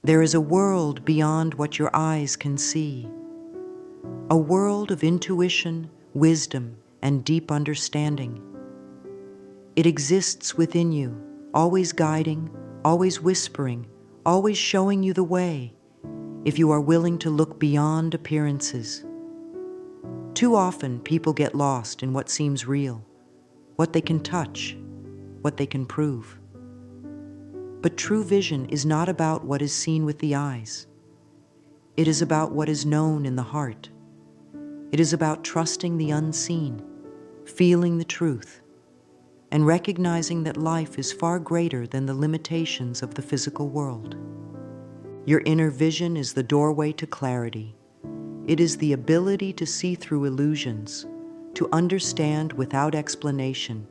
There is a world beyond what your eyes can see, a world of intuition, wisdom, and deep understanding. It exists within you, always guiding, always whispering, always showing you the way, if you are willing to look beyond appearances. Too often, people get lost in what seems real, what they can touch, what they can prove. But true vision is not about what is seen with the eyes. It is about what is known in the heart. It is about trusting the unseen, feeling the truth, and recognizing that life is far greater than the limitations of the physical world. Your inner vision is the doorway to clarity. It is the ability to see through illusions, to understand without explanation,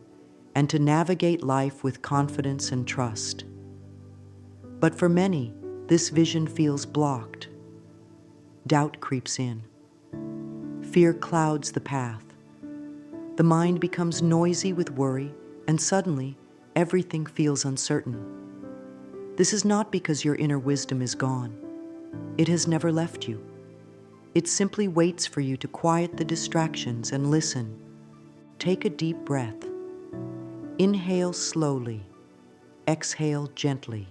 and to navigate life with confidence and trust. But for many, this vision feels blocked. Doubt creeps in. Fear clouds the path. The mind becomes noisy with worry, and suddenly, everything feels uncertain. This is not because your inner wisdom is gone. It has never left you. It simply waits for you to quiet the distractions and listen. Take a deep breath. Inhale slowly. Exhale gently.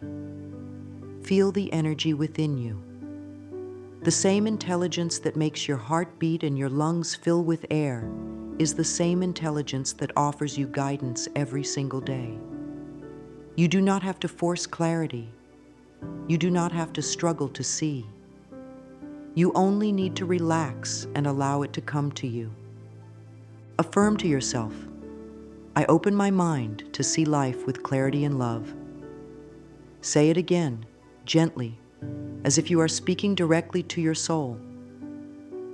Feel the energy within you. The same intelligence that makes your heart beat and your lungs fill with air is the same intelligence that offers you guidance every single day. You do not have to force clarity. You do not have to struggle to see. You only need to relax and allow it to come to you. Affirm to yourself, I open my mind to see life with clarity and love. Say it again, gently, as if you are speaking directly to your soul.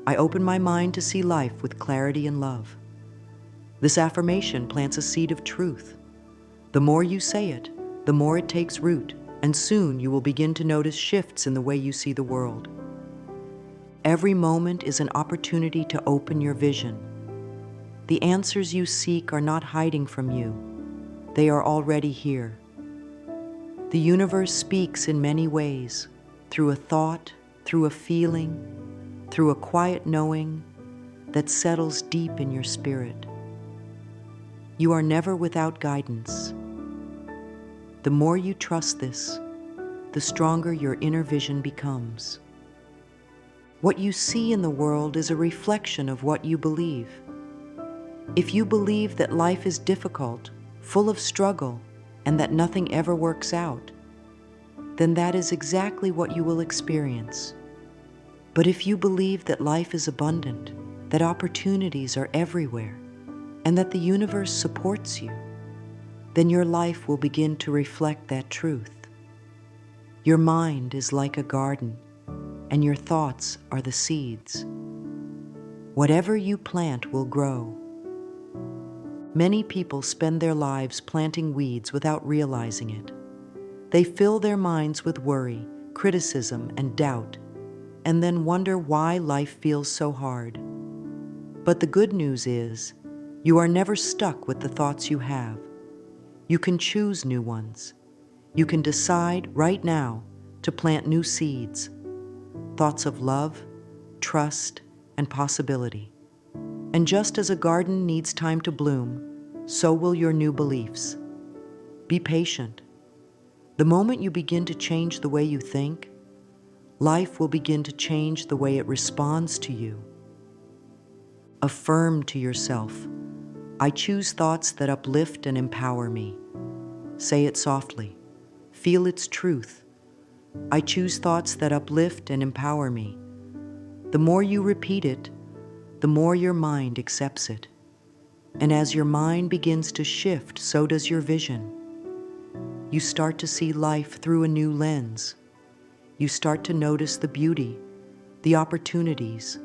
I open my mind to see life with clarity and love. This affirmation plants a seed of truth. The more you say it, the more it takes root, and soon you will begin to notice shifts in the way you see the world. Every moment is an opportunity to open your vision. The answers you seek are not hiding from you. They are already here. The universe speaks in many ways, through a thought, through a feeling, through a quiet knowing that settles deep in your spirit. You are never without guidance. The more you trust this, the stronger your inner vision becomes. What you see in the world is a reflection of what you believe. If you believe that life is difficult, full of struggle, and that nothing ever works out, then that is exactly what you will experience. But if you believe that life is abundant, that opportunities are everywhere, and that the universe supports you, then your life will begin to reflect that truth. Your mind is like a garden, and your thoughts are the seeds. Whatever you plant will grow. Many people spend their lives planting weeds without realizing it. They fill their minds with worry, criticism, and doubt, and then wonder why life feels so hard. But the good news is, you are never stuck with the thoughts you have. You can choose new ones. You can decide right now to plant new seeds, thoughts of love, trust, and possibility. And just as a garden needs time to bloom, so will your new beliefs. Be patient. The moment you begin to change the way you think, life will begin to change the way it responds to you. Affirm to yourself, I choose thoughts that uplift and empower me. Say it softly. Feel its truth. I choose thoughts that uplift and empower me. The more you repeat it, the more your mind accepts it. And as your mind begins to shift, so does your vision. You start to see life through a new lens. You start to notice the beauty, the opportunities,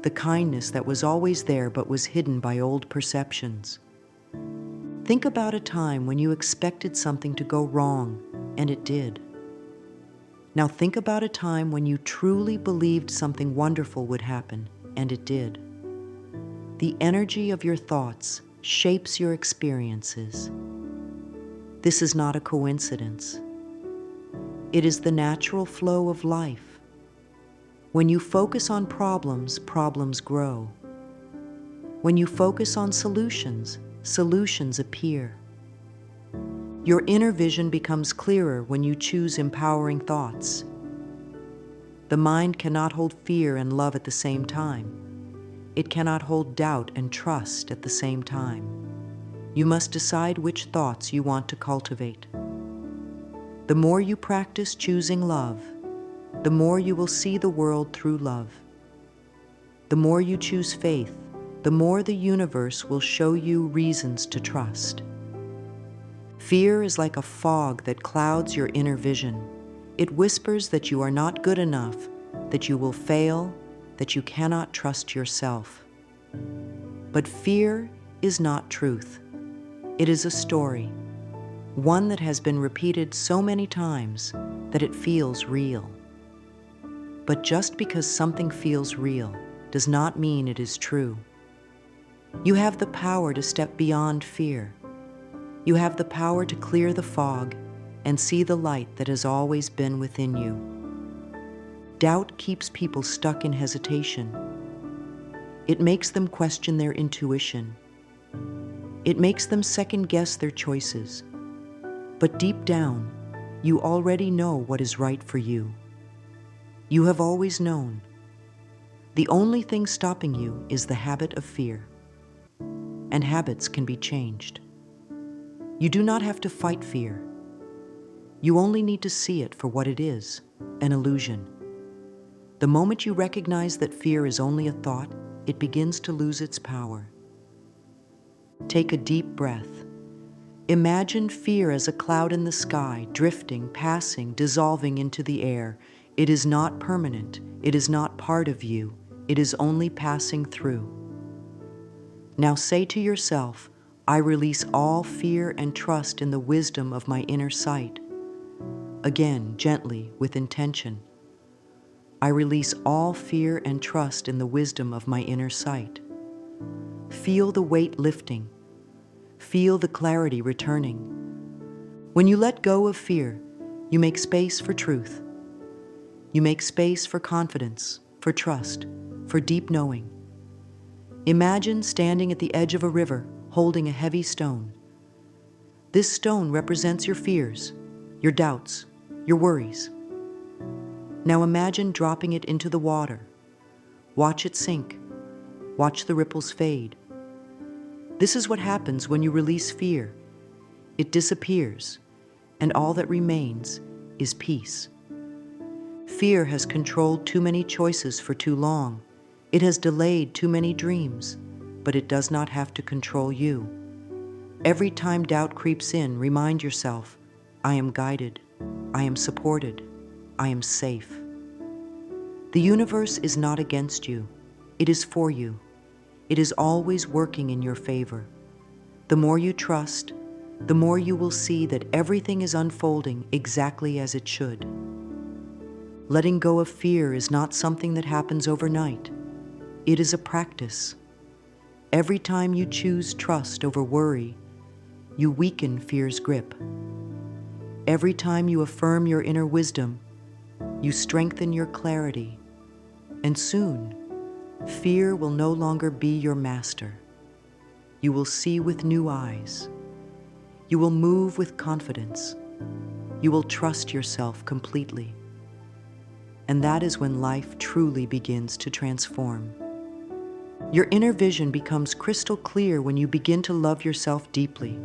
the kindness that was always there but was hidden by old perceptions. Think about a time when you expected something to go wrong, and it did. Now think about a time when you truly believed something wonderful would happen, and it did. The energy of your thoughts shapes your experiences. This is not a coincidence. It is the natural flow of life. When you focus on problems, problems grow. When you focus on solutions, solutions appear. Your inner vision becomes clearer when you choose empowering thoughts. The mind cannot hold fear and love at the same time. It cannot hold doubt and trust at the same time. You must decide which thoughts you want to cultivate. The more you practice choosing love, the more you will see the world through love. The more you choose faith, the more the universe will show you reasons to trust. Fear is like a fog that clouds your inner vision. It whispers that you are not good enough, that you will fail, that you cannot trust yourself. But fear is not truth. It is a story, one that has been repeated so many times that it feels real. But just because something feels real does not mean it is true. You have the power to step beyond fear. You have the power to clear the fog and see the light that has always been within you. Doubt keeps people stuck in hesitation. It makes them question their intuition. It makes them second-guess their choices. But deep down, you already know what is right for you. You have always known. The only thing stopping you is the habit of fear. And habits can be changed. You do not have to fight fear. You only need to see it for what it is, an illusion. The moment you recognize that fear is only a thought, it begins to lose its power. Take a deep breath. Imagine fear as a cloud in the sky, drifting, passing, dissolving into the air. It is not permanent. It is not part of you. It is only passing through. Now say to yourself, I release all fear and trust in the wisdom of my inner sight. Again, gently, with intention. I release all fear and trust in the wisdom of my inner sight. Feel the weight lifting. Feel the clarity returning. When you let go of fear, you make space for truth. You make space for confidence, for trust, for deep knowing. Imagine standing at the edge of a river, holding a heavy stone. This stone represents your fears, your doubts, your worries. Now imagine dropping it into the water. Watch it sink. Watch the ripples fade. This is what happens when you release fear. It disappears, and all that remains is peace. Fear has controlled too many choices for too long. It has delayed too many dreams, but it does not have to control you. Every time doubt creeps in, remind yourself, I am guided, I am supported, I am safe. The universe is not against you. It is for you. It is always working in your favor. The more you trust, the more you will see that everything is unfolding exactly as it should. Letting go of fear is not something that happens overnight. It is a practice. Every time you choose trust over worry, you weaken fear's grip. Every time you affirm your inner wisdom, you strengthen your clarity. And soon, fear will no longer be your master. You will see with new eyes. You will move with confidence. You will trust yourself completely. And that is when life truly begins to transform. Your inner vision becomes crystal clear when you begin to love yourself deeply.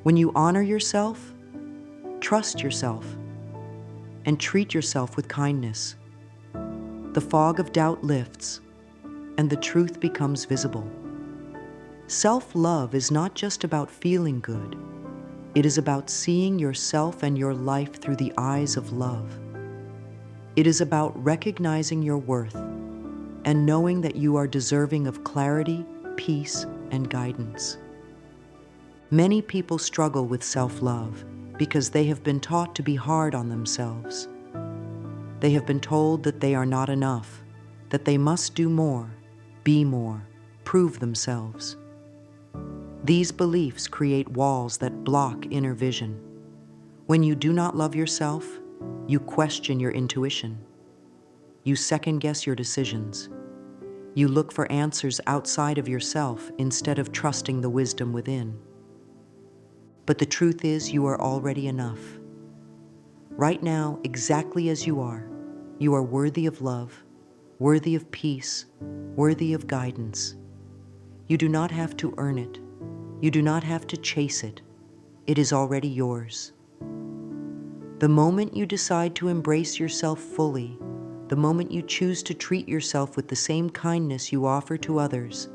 When you honor yourself, trust yourself, and treat yourself with kindness, the fog of doubt lifts, and the truth becomes visible. Self-love is not just about feeling good. It is about seeing yourself and your life through the eyes of love. It is about recognizing your worth and knowing that you are deserving of clarity, peace, and guidance. Many people struggle with self-love because they have been taught to be hard on themselves. They have been told that they are not enough, that they must do more, be more, prove themselves. These beliefs create walls that block inner vision. When you do not love yourself, You question your intuition. You second-guess your decisions. You look for answers outside of yourself instead of trusting the wisdom within. But the truth is, you are already enough. Right now, exactly as you are worthy of love, worthy of peace, worthy of guidance. You do not have to earn it. You do not have to chase it. It is already yours. The moment you decide to embrace yourself fully, the moment you choose to treat yourself with the same kindness you offer to others,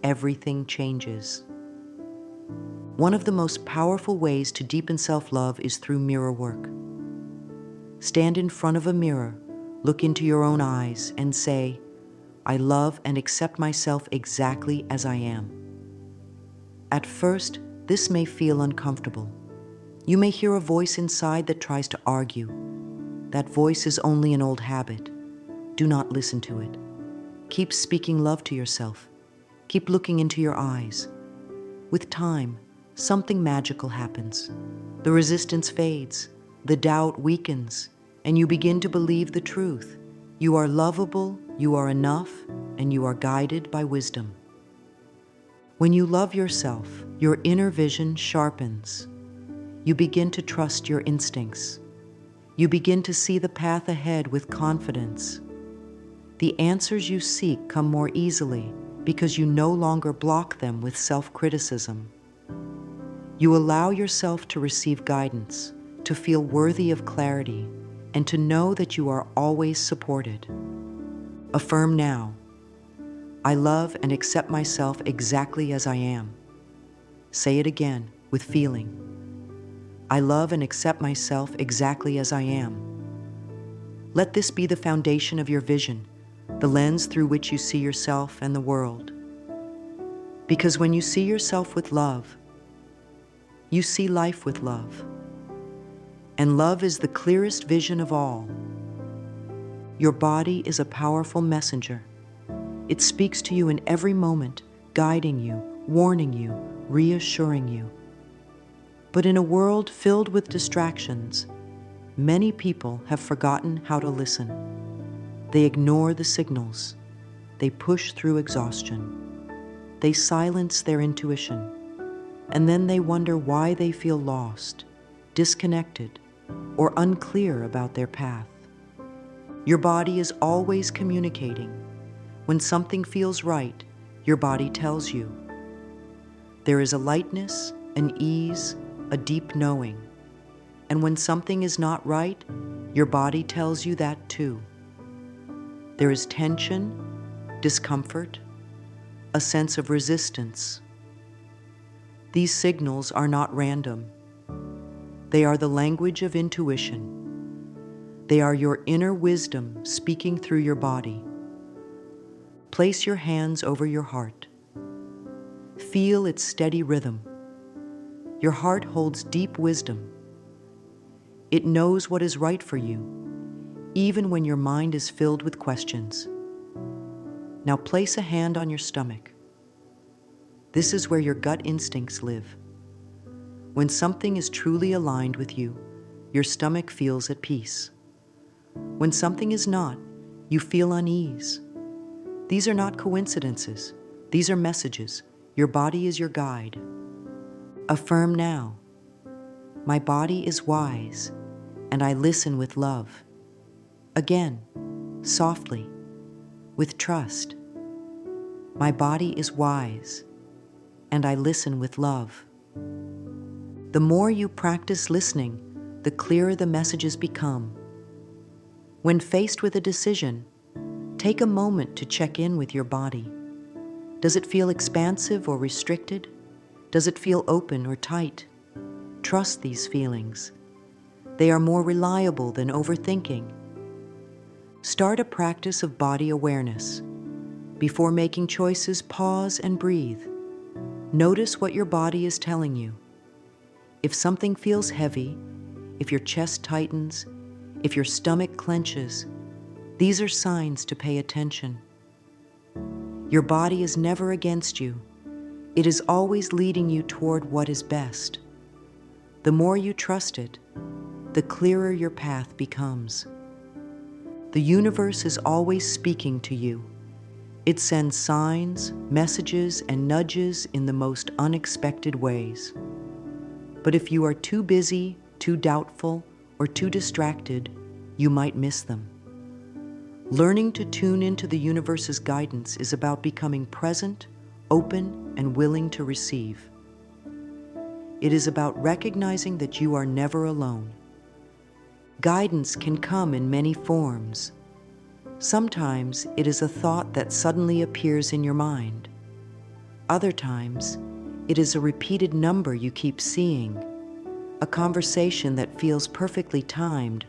everything changes. One of the most powerful ways to deepen self-love is through mirror work. Stand in front of a mirror, look into your own eyes, and say, "I love and accept myself exactly as I am." At first, this may feel uncomfortable. You may hear a voice inside that tries to argue. That voice is only an old habit. Do not listen to it. Keep speaking love to yourself. Keep looking into your eyes. With time, something magical happens. The resistance fades, the doubt weakens, and you begin to believe the truth. You are lovable, you are enough, and you are guided by wisdom. When you love yourself, your inner vision sharpens. You begin to trust your instincts. You begin to see the path ahead with confidence. The answers you seek come more easily because you no longer block them with self-criticism. You allow yourself to receive guidance, to feel worthy of clarity, and to know that you are always supported. Affirm now, "I love and accept myself exactly as I am." Say it again with feeling. "I love and accept myself exactly as I am." Let this be the foundation of your vision, the lens through which you see yourself and the world. Because when you see yourself with love, you see life with love. And love is the clearest vision of all. Your body is a powerful messenger. It speaks to you in every moment, guiding you, warning you, reassuring you. But in a world filled with distractions, many people have forgotten how to listen. They ignore the signals. They push through exhaustion. They silence their intuition. And then they wonder why they feel lost, disconnected, or unclear about their path. Your body is always communicating. When something feels right, your body tells you. There is a lightness, an ease, a deep knowing. And when something is not right, your body tells you that too. There is tension, discomfort, a sense of resistance. These signals are not random. They are the language of intuition. They are your inner wisdom speaking through your body. Place your hands over your heart. Feel its steady rhythm. Your heart holds deep wisdom. It knows what is right for you, even when your mind is filled with questions. Now place a hand on your stomach. This is where your gut instincts live. When something is truly aligned with you, your stomach feels at peace. When something is not, you feel unease. These are not coincidences. These are messages. Your body is your guide. Affirm now, "My body is wise, and I listen with love." Again, softly, with trust. "My body is wise, and I listen with love." The more you practice listening, the clearer the messages become. When faced with a decision, take a moment to check in with your body. Does it feel expansive or restricted? Does it feel open or tight? Trust these feelings. They are more reliable than overthinking. Start a practice of body awareness. Before making choices, pause and breathe. Notice what your body is telling you. If something feels heavy, if your chest tightens, if your stomach clenches, these are signs to pay attention. Your body is never against you. It is always leading you toward what is best. The more you trust it, the clearer your path becomes. The universe is always speaking to you. It sends signs, messages, and nudges in the most unexpected ways. But if you are too busy, too doubtful, or too distracted, you might miss them. Learning to tune into the universe's guidance is about becoming present, open, and willing to receive. It is about recognizing that you are never alone. Guidance can come in many forms. Sometimes it is a thought that suddenly appears in your mind. Other times, it is a repeated number you keep seeing, a conversation that feels perfectly timed,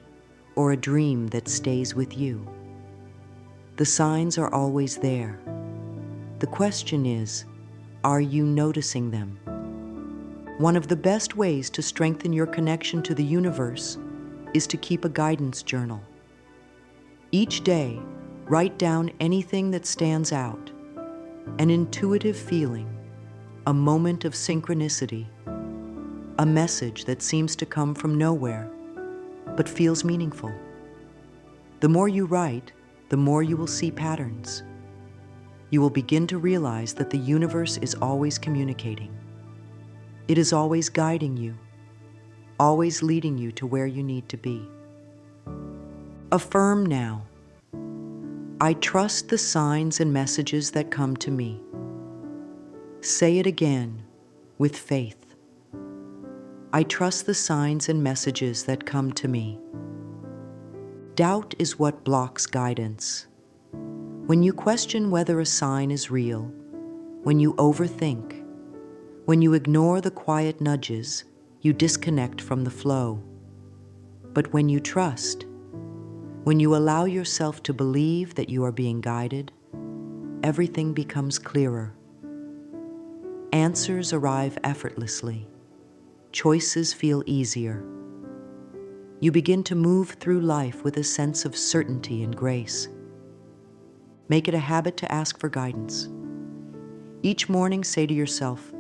or a dream that stays with you. The signs are always there. The question is, are you noticing them? One of the best ways to strengthen your connection to the universe is to keep a guidance journal. Each day, write down anything that stands out, an intuitive feeling, a moment of synchronicity, a message that seems to come from nowhere, but feels meaningful. The more you write, the more you will see patterns. You will begin to realize that the universe is always communicating. It is always guiding you, always leading you to where you need to be. Affirm now. I trust the signs and messages that come to me. Say it again with faith. I trust the signs and messages that come to me. Doubt is what blocks guidance. When you question whether a sign is real, when you overthink, when you ignore the quiet nudges, you disconnect from the flow. But when you trust, when you allow yourself to believe that you are being guided, everything becomes clearer. Answers arrive effortlessly. Choices feel easier. You begin to move through life with a sense of certainty and grace. Make it a habit to ask for guidance. Each morning, say to yourself,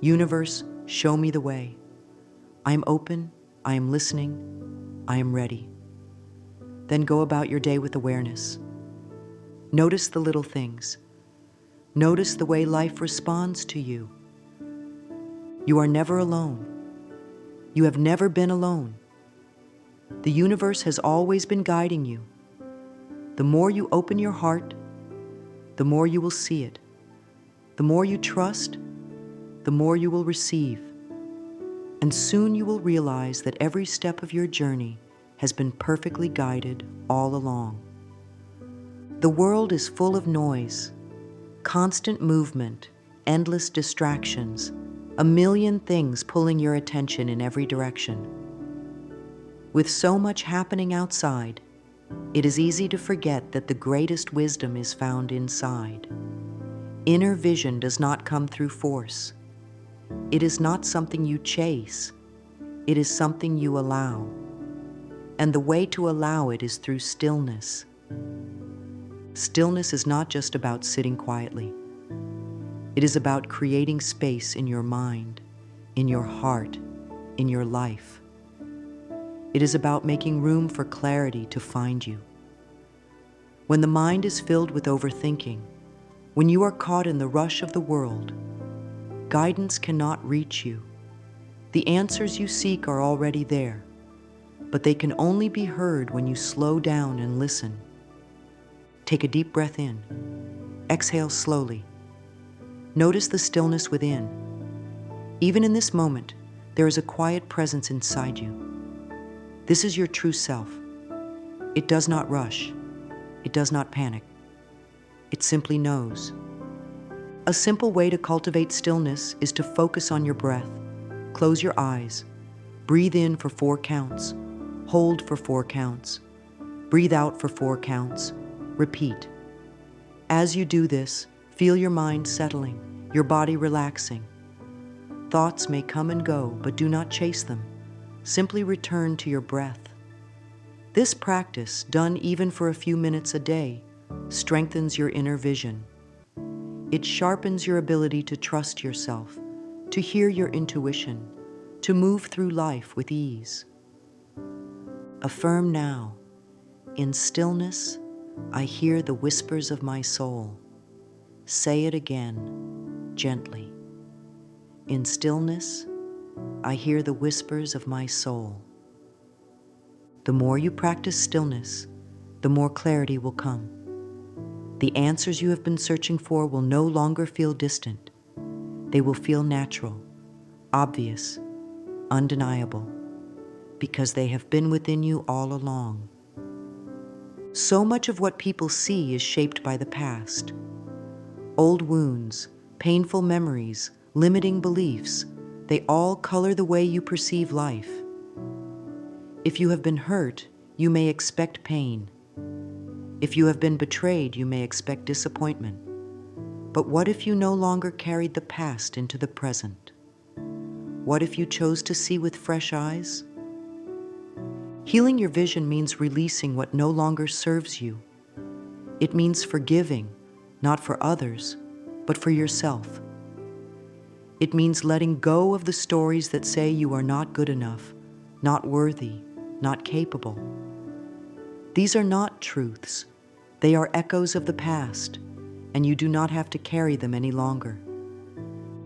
"Universe, show me the way. I am open, I am listening, I am ready." Then go about your day with awareness. Notice the little things. Notice the way life responds to you. You are never alone. You have never been alone. The universe has always been guiding you. The more you open your heart, the more you will see it. The more you trust, the more you will receive. And soon you will realize that every step of your journey has been perfectly guided all along. The world is full of noise, constant movement, endless distractions, a million things pulling your attention in every direction. With so much happening outside, it is easy to forget that the greatest wisdom is found inside. Inner vision does not come through force. It is not something you chase. It is something you allow. And the way to allow it is through stillness. Stillness is not just about sitting quietly. It is about creating space in your mind, in your heart, in your life. It is about making room for clarity to find you. When the mind is filled with overthinking, when you are caught in the rush of the world, guidance cannot reach you. The answers you seek are already there, but they can only be heard when you slow down and listen. Take a deep breath in. Exhale slowly. Notice the stillness within. Even in this moment, there is a quiet presence inside you. This is your true self. It does not rush. It does not panic. It simply knows. A simple way to cultivate stillness is to focus on your breath. Close your eyes. Breathe in for 4 counts. Hold for 4 counts. Breathe out for 4 counts. Repeat. As you do this, feel your mind settling, your body relaxing. Thoughts may come and go, but do not chase them. Simply return to your breath. This practice, done even for a few minutes a day, strengthens your inner vision. It sharpens your ability to trust yourself, to hear your intuition, to move through life with ease. Affirm now, in stillness, I hear the whispers of my soul. Say it again, gently. In stillness, I hear the whispers of my soul. The more you practice stillness, the more clarity will come. The answers you have been searching for will no longer feel distant. They will feel natural, obvious, undeniable, because they have been within you all along. So much of what people see is shaped by the past. Old wounds, painful memories, limiting beliefs, they all color the way you perceive life. If you have been hurt, you may expect pain. If you have been betrayed, you may expect disappointment. But what if you no longer carried the past into the present? What if you chose to see with fresh eyes? Healing your vision means releasing what no longer serves you. It means forgiving, not for others, but for yourself. It means letting go of the stories that say you are not good enough, not worthy, not capable. These are not truths. They are echoes of the past, and you do not have to carry them any longer.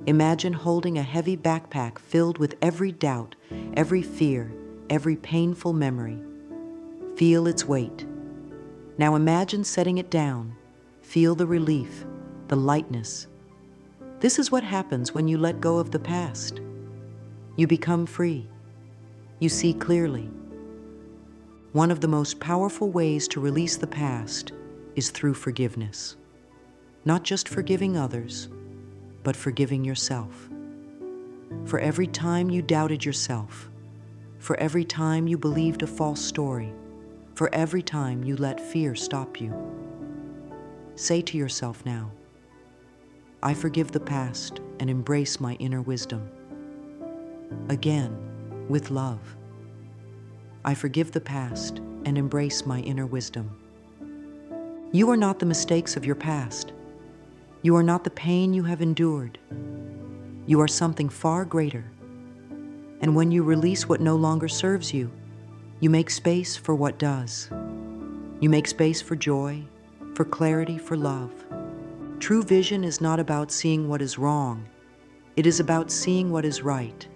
Imagine holding a heavy backpack filled with every doubt, every fear, every painful memory. Feel its weight. Now imagine setting it down. Feel the relief, the lightness. This is what happens when you let go of the past. You become free. You see clearly. One of the most powerful ways to release the past is through forgiveness. Not just forgiving others, but forgiving yourself. For every time you doubted yourself, for every time you believed a false story, for every time you let fear stop you. Say to yourself now, I forgive the past and embrace my inner wisdom. Again, with love. I forgive the past and embrace my inner wisdom. You are not the mistakes of your past. You are not the pain you have endured. You are something far greater. And when you release what no longer serves you, you make space for what does. You make space for joy, for clarity, for love. True vision is not about seeing what is wrong. It is about seeing what is right.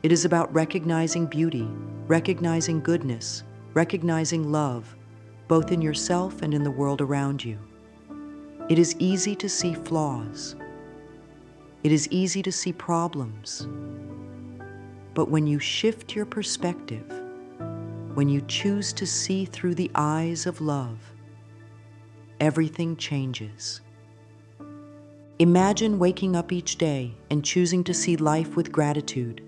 It is about recognizing beauty, recognizing goodness, recognizing love, both in yourself and in the world around you. It is easy to see flaws. It is easy to see problems. But when you shift your perspective, when you choose to see through the eyes of love, everything changes. Imagine waking up each day and choosing to see life with gratitude,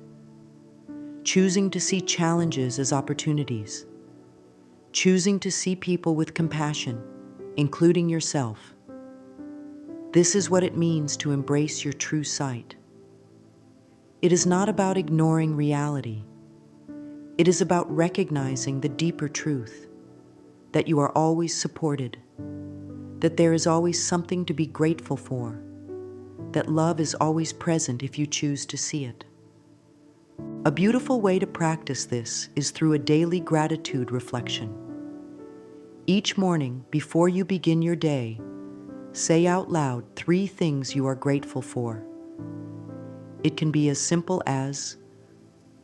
choosing to see challenges as opportunities, choosing to see people with compassion, including yourself. This is what it means to embrace your true sight. It is not about ignoring reality. It is about recognizing the deeper truth, that you are always supported, that there is always something to be grateful for, that love is always present if you choose to see it. A beautiful way to practice this is through a daily gratitude reflection. Each morning, before you begin your day, say out loud 3 things you are grateful for. It can be as simple as,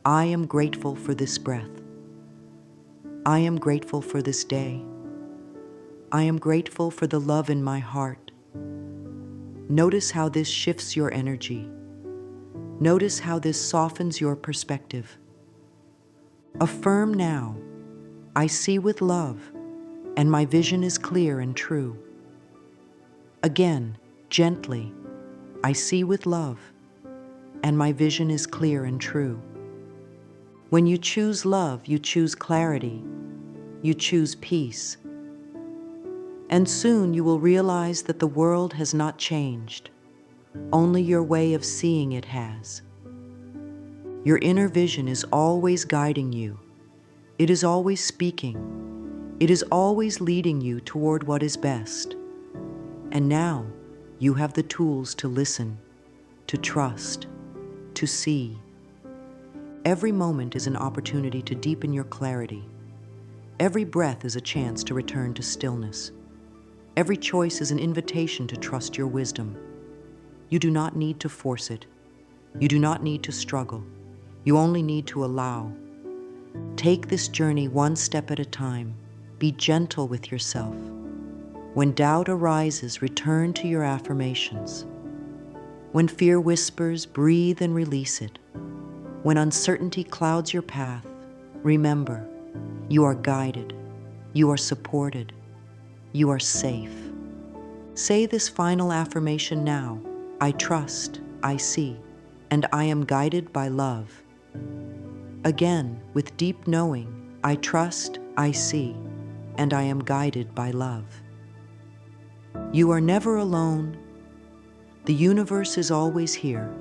I am grateful for this breath. I am grateful for this day. I am grateful for the love in my heart. Notice how this shifts your energy. Notice how this softens your perspective. Affirm now, I see with love, and my vision is clear and true. Again, gently, I see with love, and my vision is clear and true. When you choose love, you choose clarity, you choose peace. And soon you will realize that the world has not changed. Only your way of seeing it has. Your inner vision is always guiding you. It is always speaking. It is always leading you toward what is best. And now you have the tools to listen, to trust, to see. Every moment is an opportunity to deepen your clarity. Every breath is a chance to return to stillness. Every choice is an invitation to trust your wisdom. You do not need to force it. You do not need to struggle. You only need to allow. Take this journey one step at a time. Be gentle with yourself. When doubt arises, return to your affirmations. When fear whispers, breathe and release it. When uncertainty clouds your path, remember, you are guided, you are supported, you are safe. Say this final affirmation now. I trust, I see, and I am guided by love. Again, with deep knowing, I trust, I see, and I am guided by love. You are never alone. The universe is always here,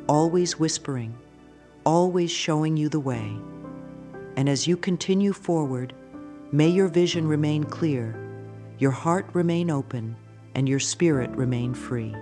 always whispering, always showing you the way. And as you continue forward, may your vision remain clear, your heart remain open, and your spirit remain free.